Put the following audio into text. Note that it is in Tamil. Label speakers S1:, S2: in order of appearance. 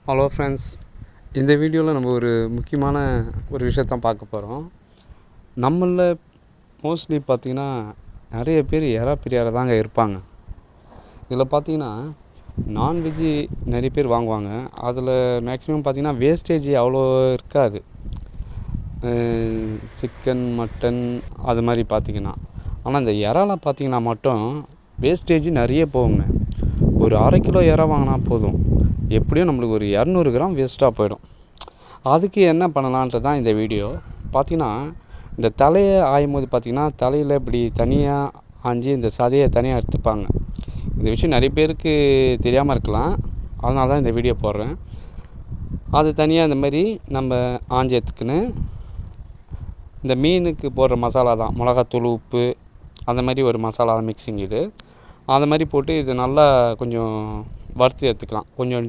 S1: ஹலோ ஃப்ரெண்ட்ஸ், இந்த வீடியோவில் நம்ம ஒரு முக்கியமான ஒரு விஷயத்தான் பார்க்க போகிறோம். நம்மளில் மோஸ்ட்லி பார்த்திங்கன்னா நிறைய பேர் எறா பிரியாரை தாங்க இருப்பாங்க. இதில் பார்த்திங்கன்னா நான்வெஜ்ஜு நிறைய பேர் வாங்குவாங்க. அதில் மேக்ஸிமம் பார்த்திங்கன்னா வேஸ்டேஜ் அவ்வளோ இருக்காது. சிக்கன், மட்டன் அது மாதிரி பார்த்திங்கன்னா. ஆனால் இந்த இறால பார்த்திங்கன்னா மட்டும் வேஸ்டேஜ் நிறைய போகுங்க. ஒரு 1/2 கிலோ இறா வாங்கினா போதும், எப்படியும் நம்மளுக்கு ஒரு 200 கிராம் வேஸ்ட்டாக போயிடும். அதுக்கு என்ன பண்ணலான்றது தான் இந்த வீடியோ. பார்த்திங்கன்னா இந்த தலையை ஆயும் போது பார்த்திங்கன்னா தலையில் இப்படி தனியாக ஆஞ்சி இந்த சதையை தனியாக எடுத்துப்பாங்க. இந்த விஷயம் நிறைய பேருக்கு தெரியாமல் இருக்கலாம், அதனால தான் இந்த வீடியோ போடுறேன். அது தனியாக இந்த மாதிரி நம்ம ஆஞ்சி எடுத்துக்கின்னு இந்த மீனுக்கு போடுற மசாலா தான், மிளகாத்தூள், உப்பு, அந்த மாதிரி ஒரு மசாலா மிக்சிங் இது. அந்த மாதிரி போட்டு இது நல்லா கொஞ்சம் வறுத்து எடுத்துக்கலாம். கொஞ்சம்